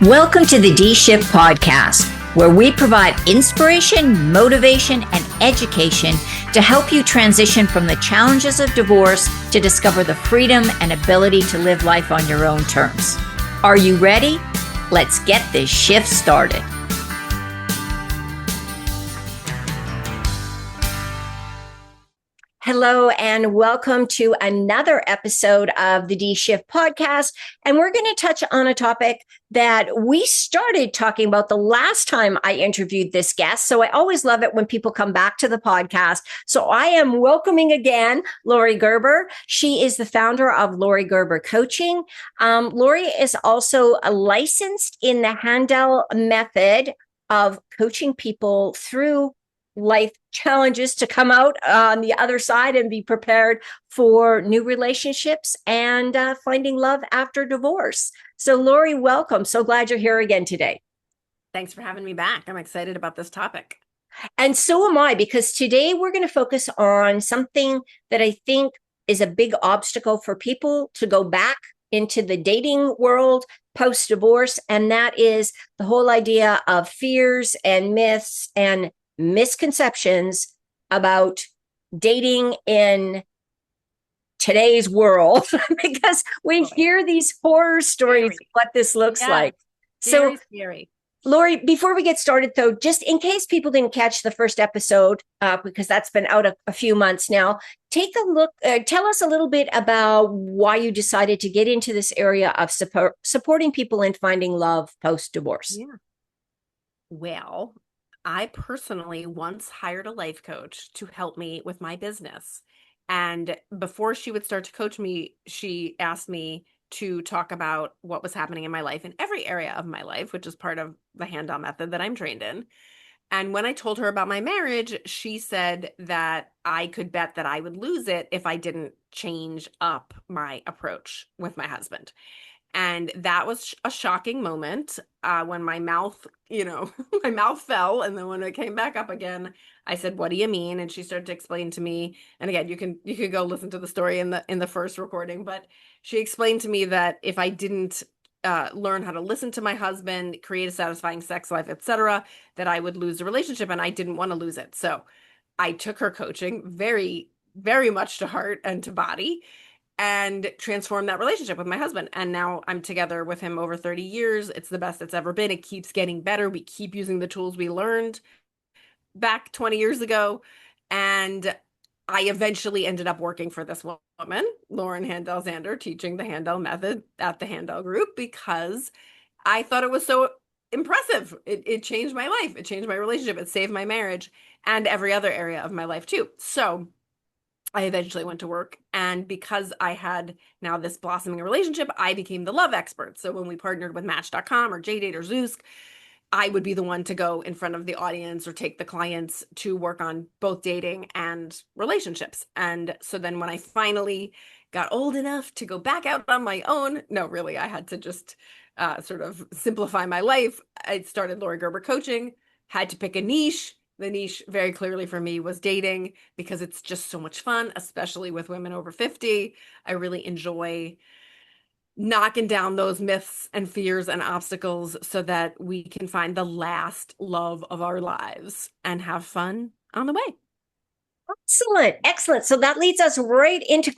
Welcome to the D-Shift podcast, where we provide inspiration, motivation, and education to help you transition from the challenges of divorce to discover the freedom and ability to live life on your own terms. Are you ready? Let's get this shift started. Hello and welcome to another episode of the D-Shift podcast. And we're going to touch on a topic that we started talking about the last time I interviewed this guest. So I always love it when people come back to the podcast. So I am welcoming again Laurie Gerber. She is the founder of Laurie Gerber Coaching. Laurie is also licensed in the Handel method of coaching people through life challenges to come out on the other side and be prepared for new relationships and finding love after divorce. So Laurie, welcome. So glad you're here again today. Thanks for having me back. I'm excited about this topic. And so am I, because today we're going to focus on something that I think is a big obstacle for people to go back into the dating world post-divorce. And that is the whole idea of fears and myths and misconceptions about dating in today's world, because we hear these horror stories of what this looks like. So scary. Laurie, before we get started though, just in case people didn't catch the first episode, because that's been out a few months now, take a look, tell us a little bit about why you decided to get into this area of supporting people in finding love post-divorce. Yeah. Well, I personally once hired a life coach to help me with my business. And before she would start to coach me, she asked me to talk about what was happening in my life in every area of my life, which is part of the Handel method that I'm trained in. And when I told her about my marriage, she said that I could bet that I would lose it if I didn't change up my approach with my husband. And that was a shocking moment when my mouth, my mouth fell. And then when it came back up again, I said, "What do you mean?" And she started to explain to me. And again, you could go listen to the story in the first recording. But she explained to me that if I didn't learn how to listen to my husband, create a satisfying sex life, etc., that I would lose the relationship, and I didn't want to lose it. So I took her coaching very, very much to heart and to body, and transform that relationship with my husband. And now I'm together with him over 30 years. It's the best it's ever been. It keeps getting better. We keep using the tools we learned back 20 years ago. And I eventually ended up working for this woman, Lauren Handel Zander, teaching the Handel method at the Handel group, because I thought it was so impressive. It changed my life. It changed my relationship. It saved my marriage and every other area of my life too. So I eventually went to work, and because I had now this blossoming relationship, I became the love expert. So when we partnered with Match.com or JDate or Zoosk, I would be the one to go in front of the audience or take the clients to work on both dating and relationships. And so then when I finally got old enough to go back out on my own, no, really, I had to just sort of simplify my life. I started Laurie Gerber Coaching, had to pick a niche. The niche very clearly for me was dating, because it's just so much fun, especially with women over 50. I really enjoy knocking down those myths and fears and obstacles so that we can find the last love of our lives and have fun on the way. Excellent. Excellent. So that leads us right into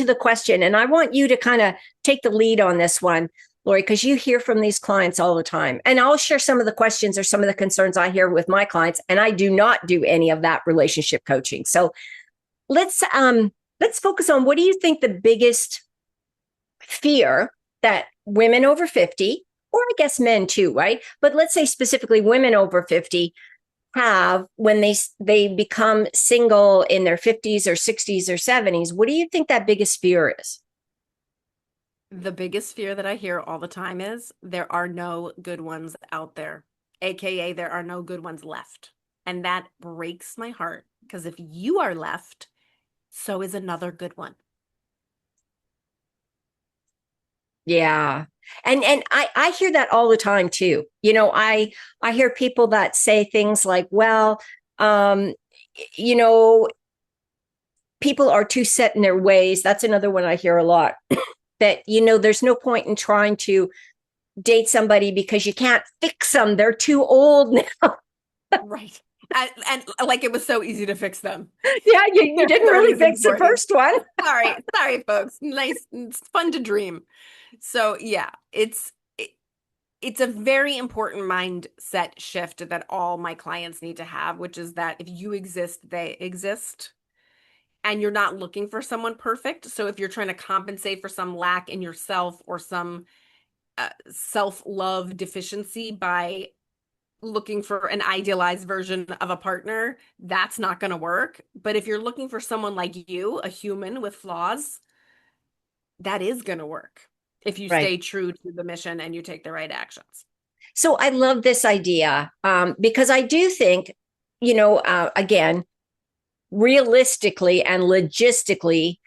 the question. And I want you to kind of take the lead on this one, Laurie, because you hear from these clients all the time. And I'll share some of the questions or some of the concerns I hear with my clients. And I do not do any of that relationship coaching. So let's focus on, what do you think the biggest fear that women over 50, or I guess men too, right? But let's say specifically women over 50 have when they become single in their 50s or 60s or 70s. What do you think that biggest fear is? The biggest fear that I hear all the time is there are no good ones out there, AKA there are no good ones left. And that breaks my heart, because if you are left, so is another good one. Yeah. And I hear that all the time too. I hear people that say things like, well, people are too set in their ways. That's another one I hear a lot. That, there's no point in trying to date somebody because you can't fix them. They're too old now. Right. And like it was so easy to fix them. Yeah, you Their didn't really 30s and fix the 40s. first one. Sorry, folks. Nice, it's fun to dream. So yeah, it's a very important mindset shift that all my clients need to have, which is that if you exist, they exist. And you're not looking for someone perfect. So if you're trying to compensate for some lack in yourself or some self-love deficiency by looking for an idealized version of a partner, that's not going to work. But if you're looking for someone like you, a human with flaws, that is going to work if you Right. stay true to the mission and you take the right actions. So I love this idea because I do think, again, realistically and logistically,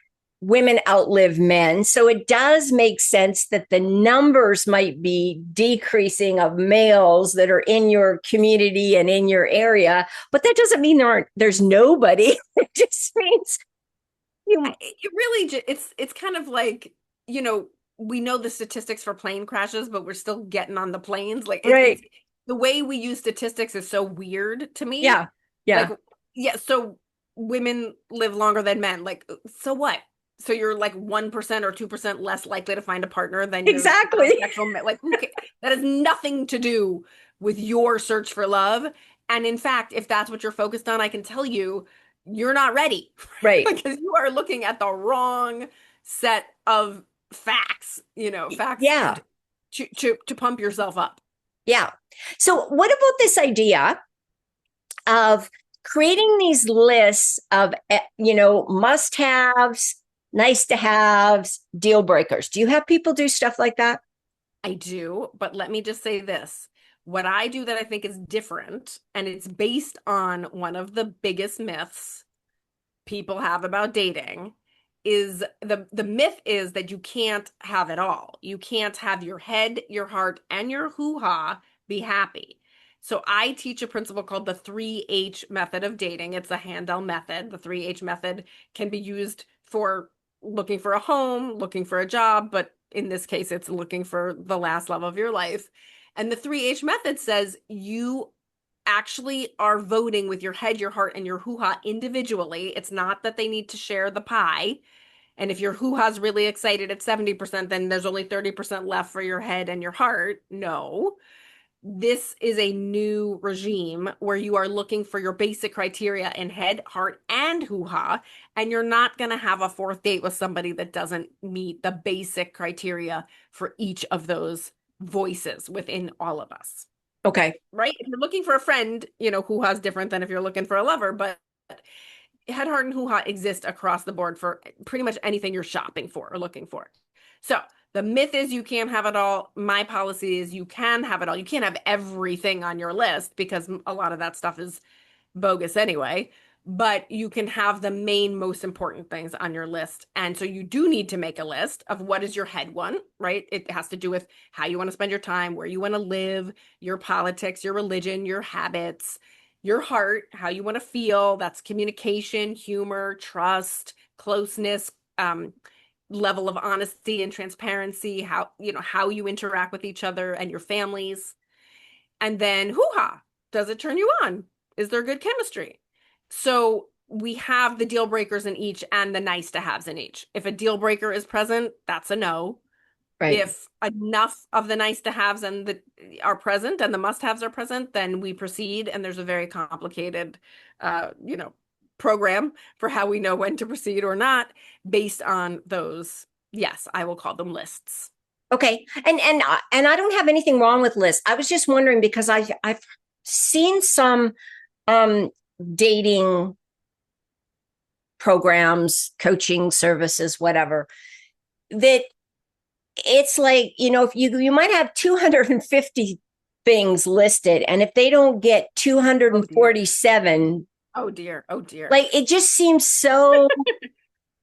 women outlive men. So it does make sense that the numbers might be decreasing of males that are in your community and in your area. But that doesn't mean there's nobody. It just means you. It really, it's kind of like, you know, we know the statistics for plane crashes, but we're still getting on the planes. Like Right. it's the way we use statistics is so weird to me. Yeah. Like, Yeah. yeah, so women live longer than men. Like, so what? So you're like 1% or 2% less likely to find a partner than your Exactly. non-sexual men. Like, who cares? That has nothing to do with your search for love. And in fact, if that's what you're focused on, I can tell you, you're not ready Right. because you are looking at the wrong set of facts, facts Yeah. to pump yourself up. Yeah. So what about this idea of creating these lists of must haves, nice to haves, deal breakers? Do you have people do stuff like that? I do, but let me just say this. What I do that I think is different, and it's based on one of the biggest myths people have about dating, is the myth is that you can't have it all. You can't have your head, your heart, and your hoo-ha be happy. So I teach a principle called the 3H method of dating. It's a Handel method. The 3H method can be used for looking for a home, looking for a job, but in this case, it's looking for the last love of your life. And the 3H method says you actually are voting with your head, your heart, and your hoo-ha individually. It's not that they need to share the pie. And if your hoo-ha's really excited at 70%, then there's only 30% left for your head and your heart. No. This is a new regime where you are looking for your basic criteria in head, heart, and hoo-ha, and you're not going to have a fourth date with somebody that doesn't meet the basic criteria for each of those voices within all of us. Okay. Right? If you're looking for a friend, hoo-ha's different than if you're looking for a lover, but head, heart, and hoo-ha exist across the board for pretty much anything you're shopping for or looking for. So the myth is you can't have it all. My policy is you can have it all. You can't have everything on your list because a lot of that stuff is bogus anyway, but you can have the main most important things on your list. And so you do need to make a list of what is your head want, right? It has to do with how you want to spend your time, where you want to live, your politics, your religion, your habits, your heart, how you want to feel. That's communication, humor, trust, closeness, level of honesty and transparency, how you interact with each other and your families. And then hoo-ha, does it turn you on? Is there good chemistry? So we have the deal breakers in each and the nice to haves in each. If a deal breaker is present, that's a no. Right. If enough of the nice to haves are present and the must haves are present, then we proceed. And there's a very complicated, program for how we know when to proceed or not based on those. Yes, I will call them lists. Okay. And I don't have anything wrong with lists. I was just wondering because I've seen some um dating programs, coaching services, whatever, that it's like, if you might have 250 things listed, and if they don't get Oh dear. 247, Oh dear. Oh dear. like it just seems so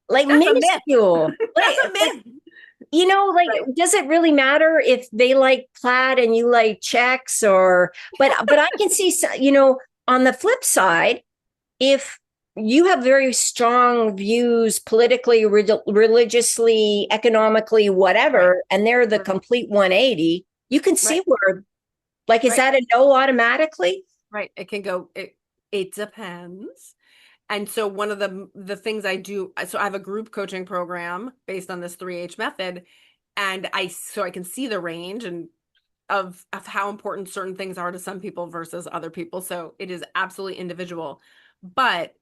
like That's a myth. minuscule. That's a myth. Like, Right. does it really matter if they like plaid and you like checks? But I can see, on the flip side, if you have very strong views politically, religiously, economically, Right. whatever, and they're the Right. complete 180, You can see Right. where, like, is Right. that a no automatically? Right. It can go, it depends. And so one of the things I do, so I have a group coaching program based on this 3H method, and I can see the range and of how important certain things are to some people versus other people. So it is absolutely individual. But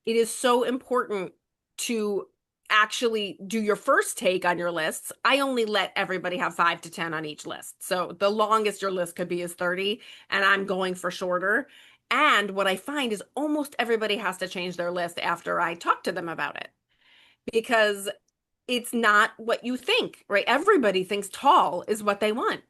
it is so important to actually do your first take on your lists. I only let everybody have 5 to 10 on each list. So the longest your list could be is 30, and I'm going for shorter. And what I find is almost everybody has to change their list after I talk to them about it, because it's not what you think, right? Everybody thinks tall is what they want.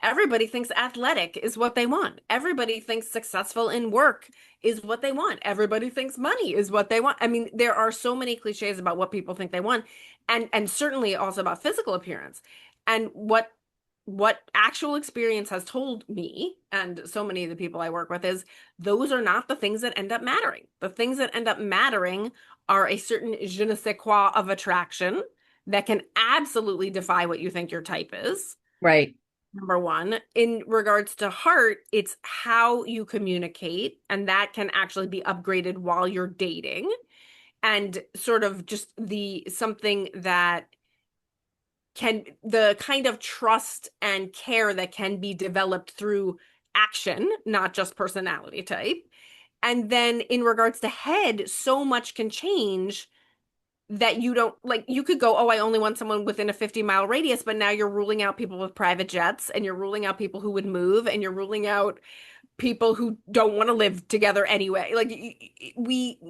Everybody thinks athletic is what they want. Everybody thinks successful in work is what they want. Everybody thinks money is what they want. I mean, there are so many cliches about what people think they want, and certainly also about physical appearance. And what actual experience has told me and so many of the people I work with is those are not the things that end up mattering. The things that end up mattering are a certain je ne sais quoi of attraction that can absolutely defy what you think your type is. Right. Number one. In regards to heart, it's how you communicate, and that can actually be upgraded while you're dating. And sort of just the something that can, the kind of trust and care that can be developed through action, not just personality type. And then in regards to head, so much can change that you don't like. You could go, oh, I only want someone within a 50-mile radius, but now you're ruling out people with private jets, and you're ruling out people who would move, and you're ruling out people who don't want to live together anyway. Like we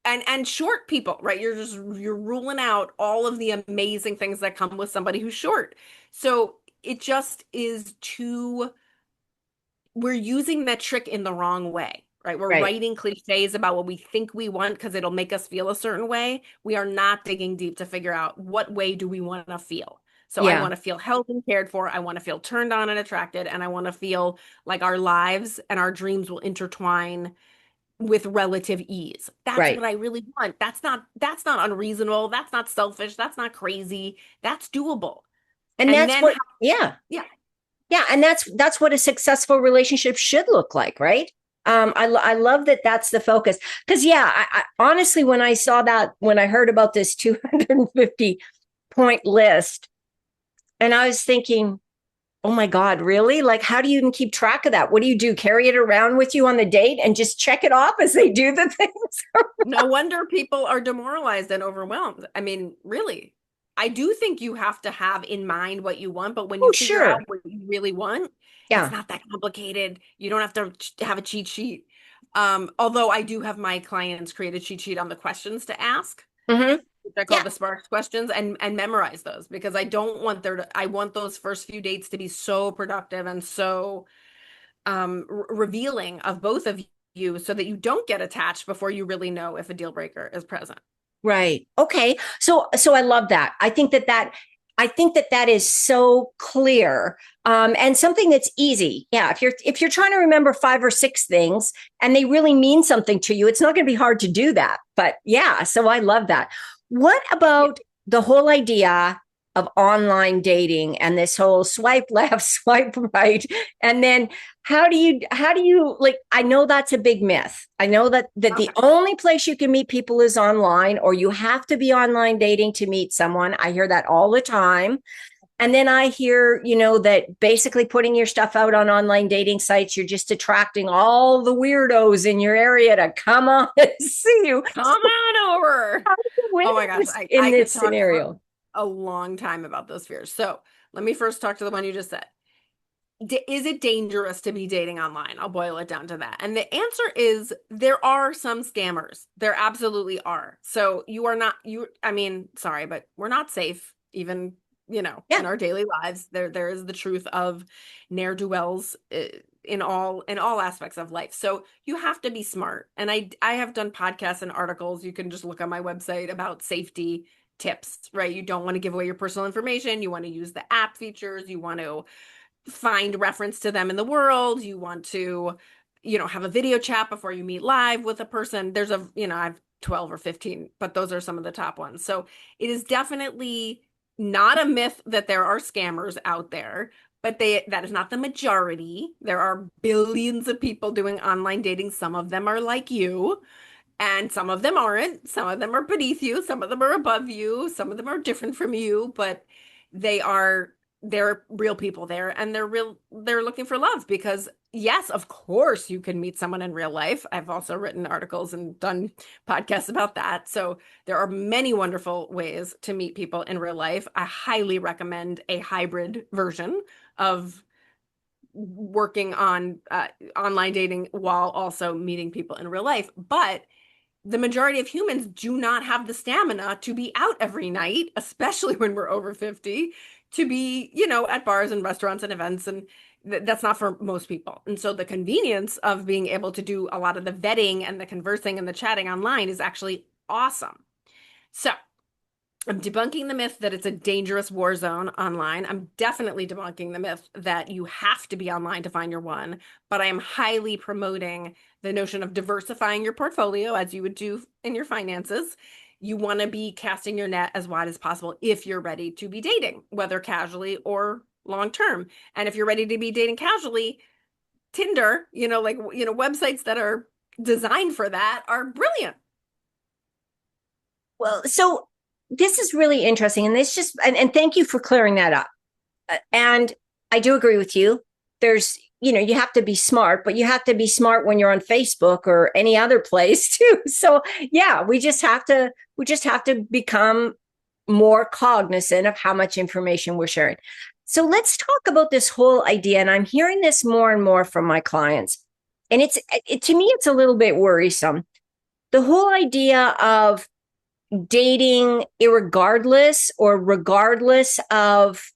and short people, right? You're ruling out all of the amazing things that come with somebody who's short. So it just is too, we're using that trick in the wrong way, right? We're Right. writing cliches about what we think we want because it'll make us feel a certain way. We are not digging deep to figure out what way do we want to feel. So I Yeah. want to feel held and cared for. I want to feel turned on and attracted. And I want to feel like our lives and our dreams will intertwine with relative ease. That's Right. what I really want. That's not unreasonable. That's not selfish. That's not crazy. That's doable. And And that's then, what, yeah. yeah, Yeah, and that's what a successful relationship should look like, right? I love that that's the focus because yeah, I honestly when I saw that when I heard about this 250 point list, and I was thinking, oh my God, really? Like, how do you even keep track of that? What do you do? Carry it around with you on the date and just check it off as they do the things? no wonder people are demoralized and overwhelmed. I mean, really, I do think you have to have in mind what you want, but when you Oh, figure out sure. what you really want, it's Yeah. not that complicated. You don't have to have a cheat sheet. Although I do have my clients create a cheat sheet on the questions to ask, Hmm. which I call Yeah. the Sparks questions, and memorize those, because I don't want I want those first few dates to be so productive and so revealing of both of you so that you don't get attached before you really know if a deal breaker is present. Right. Okay. So I love that. I think that that is so clear, and something that's easy. Yeah. If you're trying to remember 5 or 6 things and they really mean something to you, it's not going to be hard to do that. But yeah. So I love that. What Yeah. about the whole idea of online dating and this whole swipe left, swipe right, and then how do you like, I know that's a big myth. I know that the Okay. only place you can meet people is online, or you have to be online dating to meet someone. I hear that all the time. And then I hear, that basically putting your stuff out on online dating sites, you're just attracting all the weirdos in your area to come on and see you. Come So on over. how do you win Oh my in gosh, this, I could this talk for scenario? a long time about those fears. So let me first talk to the one you just said. Is it dangerous to be dating online? I'll boil it down to that. And the answer is there are some scammers. There absolutely are. So you are not, I mean, sorry, but we're not safe even, in Yeah. our daily lives. There is the truth of ne'er-do-wells in all aspects of life. So you have to be smart. And I have done podcasts and articles. You can just look on my website about safety tips, right? You don't want to give away your personal information. You want to use the app features. You want to find reference to them in the world. You want to, have a video chat before you meet live with a person. I've 12 or 15, but those are some of the top ones. So it is definitely not a myth that there are scammers out there, but that is not the majority. There are billions of people doing online dating. Some of them are like you, and some of them aren't. Some of them are beneath you, some of them are above you, some of them are different from you, but they are they're real people there, and they're looking for love because yes, of course you can meet someone in real life. I've also written articles and done podcasts about that. So there are many wonderful ways to meet people in real life. I highly recommend a hybrid version of working on online dating while also meeting people in real life. But the majority of humans do not have the stamina to be out every night, especially when we're over 50, to be, at bars and restaurants and events. And that's not for most people. And so the convenience of being able to do a lot of the vetting and the conversing and the chatting online is actually awesome. So I'm debunking the myth that it's a dangerous war zone online. I'm definitely debunking the myth that you have to be online to find your one, but I am highly promoting the notion of diversifying your portfolio as you would do in your finances. You want to be casting your net as wide as possible if you're ready to be dating, whether casually or long term. And if you're ready to be dating casually, Tinder, websites that are designed for that are brilliant. Well, so this is really interesting. And this just, and thank you for clearing that up. And I do agree with you. There's, you have to be smart, but you have to be smart when you're on Facebook or any other place too. So yeah, we just have to become more cognizant of how much information we're sharing. So let's talk about this whole idea. And I'm hearing this more and more from my clients. And to me, it's a little bit worrisome. The whole idea of dating irregardless or regardless of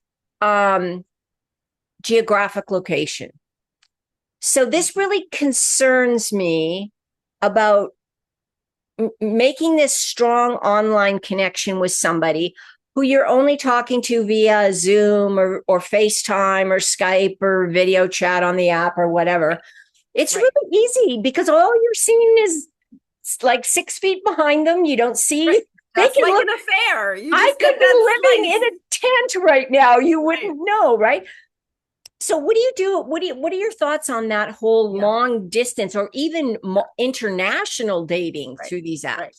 geographic location. So this really concerns me about making this strong online connection with somebody who you're only talking to via Zoom or FaceTime or Skype or video chat on the app or whatever. It's really easy because all you're seeing is like 6 feet behind them. You don't see. Right. That's like an affair. I could be living in a tent right now. You wouldn't know, right? So what do you do? What are your thoughts on that whole long distance or even international dating through these apps? Right.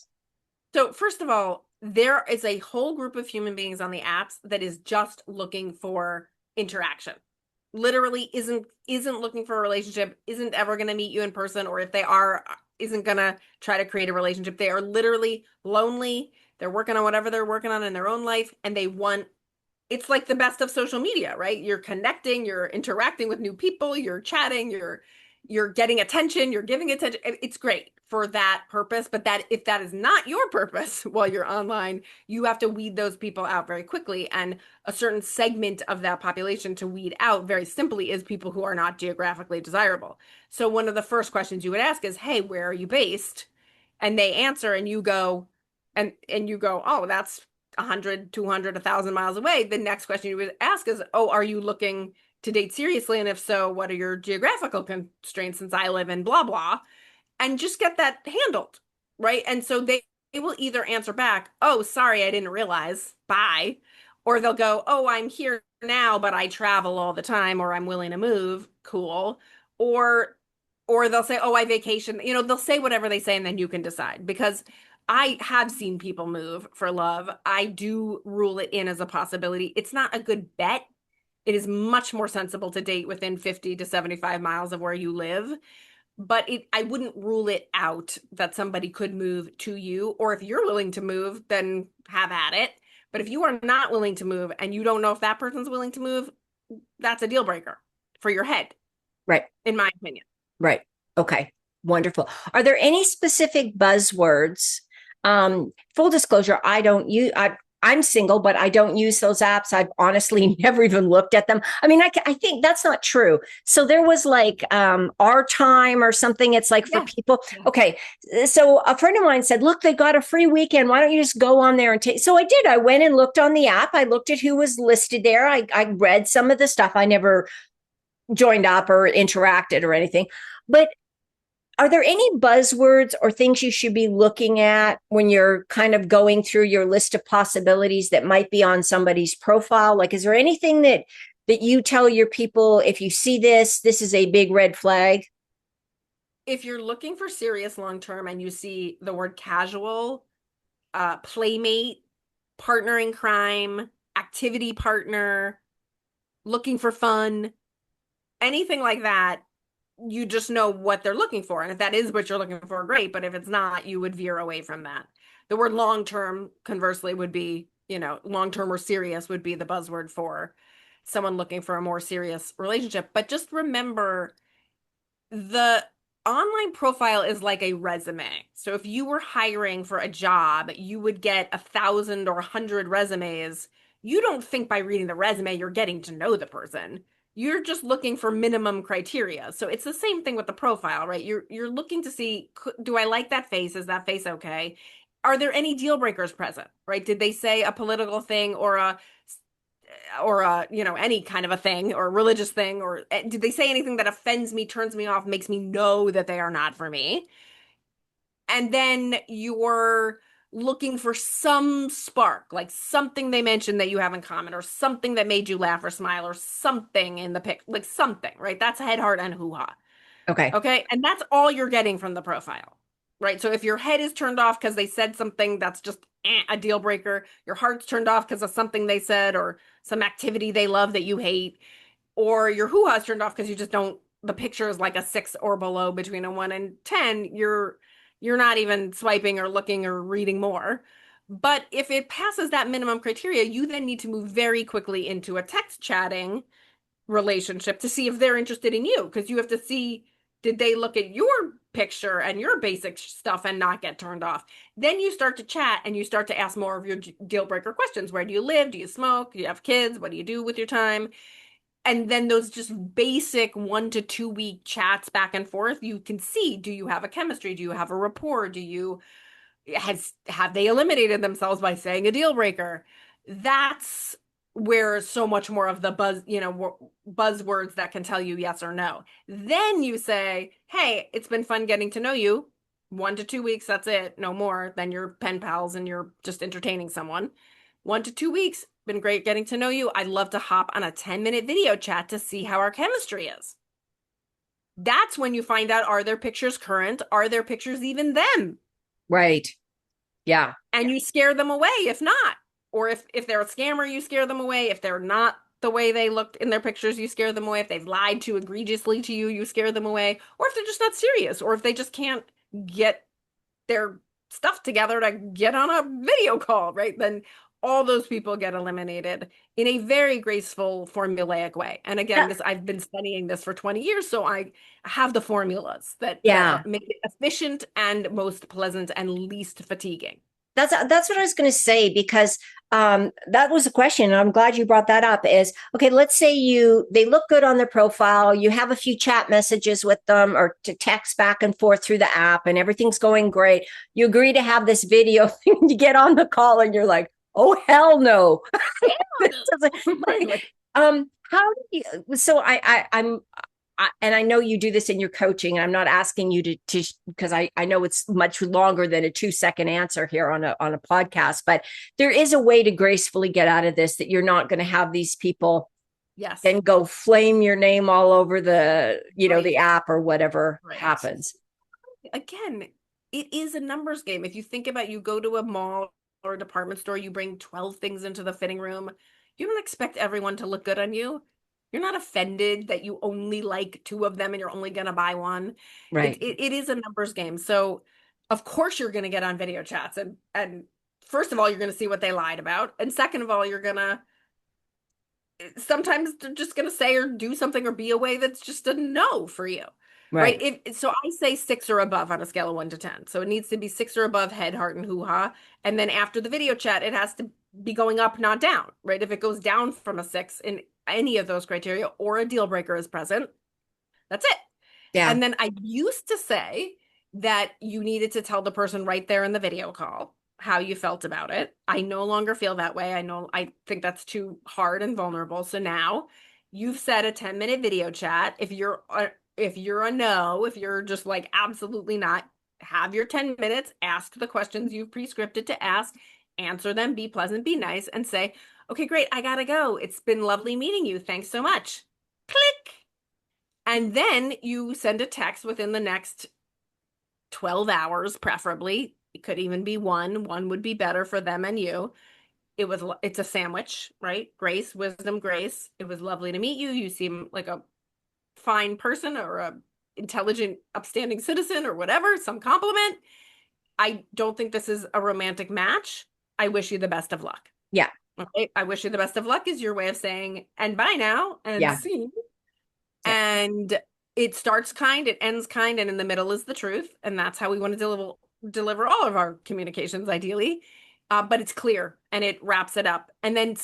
So first of all, there is a whole group of human beings on the apps that is just looking for interaction. Literally isn't looking for a relationship, isn't ever going to meet you in person, or if they are, isn't going to try to create a relationship. They are literally lonely. They're working on whatever they're working on in their own life, and it's like the best of social media, right? You're connecting, you're interacting with new people, you're chatting, you're getting attention, you're giving attention. It's great for that purpose, but if that is not your purpose while you're online, you have to weed those people out very quickly. And a certain segment of that population to weed out very simply is people who are not geographically desirable. So one of the first questions you would ask is, hey, where are you based? And they answer and you go, and you go, oh, that's 100, 200, 1,000 miles away. The next question you would ask is, oh, are you looking to date seriously? And if so, what are your geographical constraints since I live in blah, blah, and just get that handled, right? And so they will either answer back, oh, sorry, I didn't realize, bye. Or they'll go, oh, I'm here now, but I travel all the time, or I'm willing to move, cool. Or they'll say, oh, I vacation. They'll say whatever they say, and then you can decide. Because I have seen people move for love. I do rule it in as a possibility. It's not a good bet. It is much more sensible to date within 50 to 75 miles of where you live. But I wouldn't rule it out that somebody could move to you. Or if you're willing to move, then have at it. But if you are not willing to move and you don't know if that person's willing to move, that's a deal breaker for your head. Right. In my opinion. Right. Okay. Wonderful. Are there any specific buzzwords? Full disclosure, I'm single, but I don't use those apps. I've honestly never even looked at them. I mean, I think that's not true. So there was like our time or something. It's like for people. Okay. So a friend of mine said, look, they got a free weekend. Why don't you just go on there and take? So I did. I went and looked on the app. I looked at who was listed there. I read some of the stuff. I never joined up or interacted or anything. But are there any buzzwords or things you should be looking at when you're kind of going through your list of possibilities that might be on somebody's profile? Like, is there anything that that you tell your people, if you see this, this is a big red flag? If you're looking for serious long term and you see the word casual, playmate, partner in crime, activity partner, looking for fun, anything like that, you just know what they're looking for. And if that is what you're looking for, great. But if it's not, you would veer away from that. The word long term, conversely, would be, long term or serious would be the buzzword for someone looking for a more serious relationship. But just remember, the online profile is like a resume. So if you were hiring for a job, you would get 1,000 or 100 resumes. You don't think by reading the resume you're getting to know the person. You're just looking for minimum criteria. So it's the same thing with the profile, right? You're looking to see, do I like that face? Is that face okay? Are there any deal breakers present, right? Did they say a political thing or any kind of a thing or a religious thing, or did they say anything that offends me, turns me off, makes me know that they are not for me? And then you're looking for some spark, like something they mentioned that you have in common, or something that made you laugh or smile, or something in the pic, like something, right? That's head, heart, and hoo-ha. Okay. Okay. And that's all you're getting from the profile, right? So if your head is turned off because they said something that's just a deal breaker, your heart's turned off because of something they said or some activity they love that you hate, or your hoo-ha's turned off because you just don't, the picture is like a 6 or below between a 1 and 10, you're not even swiping or looking or reading more. But if it passes that minimum criteria, you then need to move very quickly into a text chatting relationship to see if they're interested in you, because you have to see, did they look at your picture and your basic stuff and not get turned off? Then you start to chat and you start to ask more of your deal breaker questions. Where do you live? Do you smoke? Do you have kids? What do you do with your time? And then those just basic 1 to 2 week chats back and forth, you can see, do you have a chemistry? Do you have a rapport? Have they eliminated themselves by saying a deal breaker? That's where so much more of the buzzwords that can tell you yes or no. Then you say, hey, it's been fun getting to know you. 1 to 2 weeks, that's it. No more. Then you're pen pals and you're just entertaining someone. 1 to 2 weeks, been great getting to know you. I'd love to hop on a 10-minute video chat to see how our chemistry is. That's when you find out, are their pictures current? Are their pictures even them? Right. Yeah. And you scare them away if not. Or if they're a scammer, you scare them away. If they're not the way they looked in their pictures, you scare them away. If they've lied too egregiously to you, you scare them away. Or if they're just not serious, or if they just can't get their stuff together to get on a video call, right? Then all those people get eliminated in a very graceful, formulaic way. And again, Yeah. this, I've been studying this for 20 years, so I have the formulas that Yeah. make it efficient and most pleasant and least fatiguing. That's what I was going to say, because that was a question. And I'm glad you brought that up. Is okay. Let's say they look good on their profile. You have a few chat messages with them, or to text back and forth through the app, and everything's going great. You agree to have this video thing. You get on the call, and you're like, "Oh hell no!" How do you? So and I know you do this in your coaching, and I'm not asking you to because I know it's much longer than a 2-second answer here on a podcast, but there is a way to gracefully get out of this, that you're not going to have these people Yes. then go flame your name all over the, Right. the app or whatever Right. happens. Again, it is a numbers game. If you think about, you go to a mall or a department store, you bring 12 things into the fitting room. You don't expect everyone to look good on you. You're not offended that you only like 2 of them and you're only going to buy one. Right. It is a numbers game. So of course you're going to get on video chats, and first of all, you're going to see what they lied about. And second of all, you're going to sometimes they're just going to say or do something or be a way that's just a no for you. Right. Right. So I say 6 or above on a scale of 1 to 10. So it needs to be 6 or above, head, heart, and hoo-ha. And then after the video chat, it has to be going up, not down, right? If it goes down from a 6 in any of those criteria, or a deal breaker is present, that's it. Yeah. And then I used to say that you needed to tell the person right there in the video call how you felt about it. I no longer feel that way. I think that's too hard and vulnerable. So now you've said a 10-minute video chat. If you're a no, if you're just like absolutely not, have your 10 minutes, ask the questions you've pre-scripted to ask, answer them, be pleasant, be nice, and say, Okay, great. I gotta go. It's been lovely meeting you. Thanks so much. Click. And then you send a text within the next 12 hours, preferably. It could even be one. One would be better for them and you. It's a sandwich, right? Grace, wisdom, grace. It was lovely to meet you. You seem like a fine person or a intelligent, upstanding citizen or whatever, some compliment. I don't think this is a romantic match. I wish you the best of luck. Yeah. Okay. I wish you the best of luck is your way of saying, and bye now, and Yeah. see. Yeah. And it starts kind, it ends kind, and in the middle is the truth. And that's how we want to deliver all of our communications, ideally. But it's clear and it wraps it up. And then,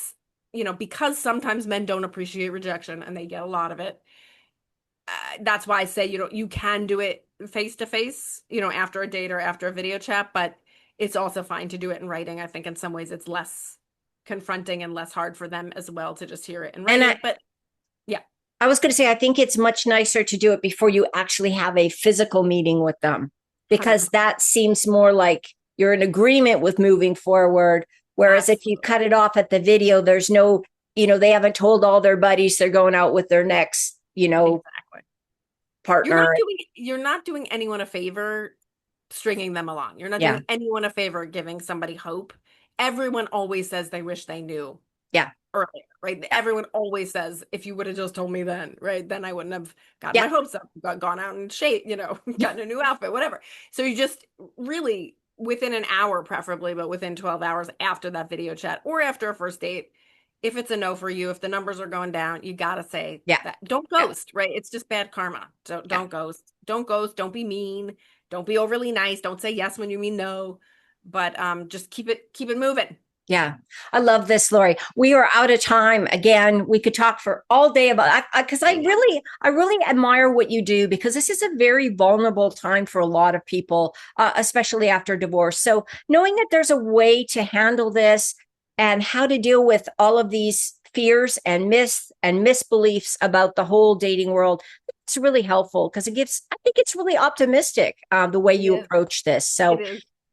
because sometimes men don't appreciate rejection and they get a lot of it. That's why I say, you can do it face to face, after a date or after a video chat, but it's also fine to do it in writing. I think in some ways it's less confronting and less hard for them as well to just hear it in writing. But yeah. I was going to say, I think it's much nicer to do it before you actually have a physical meeting with them, because 100%. That seems more like you're in agreement with moving forward. Whereas Absolutely. If you cut it off at the video, there's no, they haven't told all their buddies they're going out with their next, exactly. Partner. You're not doing anyone a favor stringing them along. You're not doing anyone a favor giving somebody hope. Everyone always says they wish they knew. Yeah. Earlier, right? Yeah. Everyone always says, if you would have just told me then, right? Then I wouldn't have gotten my hopes up, gone out and gotten a new outfit, whatever. So you just really, within an hour preferably, but within 12 hours after that video chat or after a first date, if it's a no for you, if the numbers are going down, you got to say that. Don't ghost, right? It's just bad karma. So don't ghost. Don't ghost. Don't be mean. Don't be overly nice. Don't say yes when you mean no. But just keep it moving. Yeah. I love this, Laurie. We are out of time. Again, we could talk for all day about because I really admire what you do, because this is a very vulnerable time for a lot of people, especially after divorce. So knowing that there's a way to handle this and how to deal with all of these fears and myths and misbeliefs about the whole dating world, it's really helpful, because I think it's really optimistic, the way you approach this. So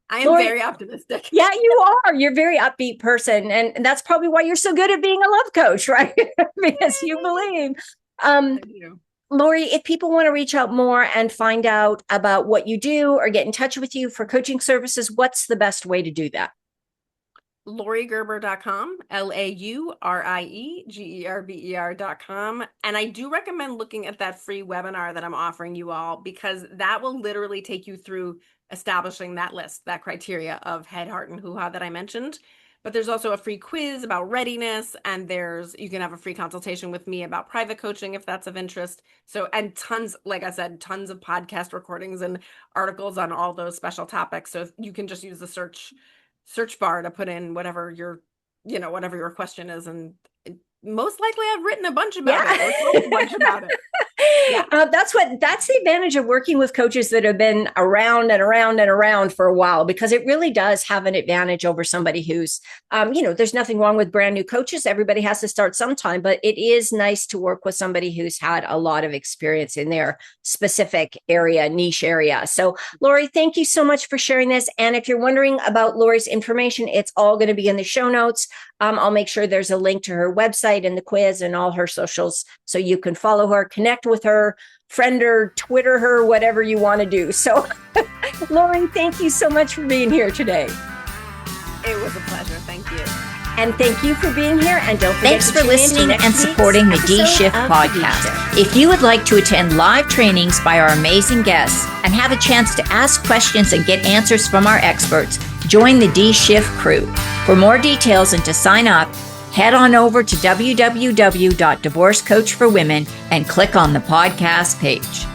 I am Laurie, very optimistic. Yeah, you are. You're a very upbeat person. And that's probably why you're so good at being a love coach, right? Because you believe. I do. Laurie, if people want to reach out more and find out about what you do or get in touch with you for coaching services, what's the best way to do that? LaurieGerber.com, LaurieGerber.com. And I do recommend looking at that free webinar that I'm offering you all, because that will literally take you through establishing that list, that criteria of head, heart, and hoo-ha that I mentioned. But there's also a free quiz about readiness, and you can have a free consultation with me about private coaching if that's of interest. So, and tons, like I said, tons of podcast recordings and articles on all those special topics. So you can just use the search bar to put in whatever your question is, and most likely I've written a bunch about it or told a bunch about it. Yeah. That's the advantage of working with coaches that have been around and around and around for a while, because it really does have an advantage over somebody who's, there's nothing wrong with brand new coaches. Everybody has to start sometime, but it is nice to work with somebody who's had a lot of experience in their specific area, niche area. So Laurie, thank you so much for sharing this. And if you're wondering about Laurie's information, it's all going to be in the show notes. I'll make sure there's a link to her website and the quiz and all her socials, so you can follow her, connect with her, friend her, Twitter her, whatever you want to do. So, Laurie, thank you so much for being here today. It was a pleasure. Thank you. And thank you for being here. And don't forget Thanks for listening and supporting the D-Shift podcast. If you would like to attend live trainings by our amazing guests and have a chance to ask questions and get answers from our experts, join the D-Shift crew. For more details and to sign up, head on over to www.divorcecoachforwomen and click on the podcast page.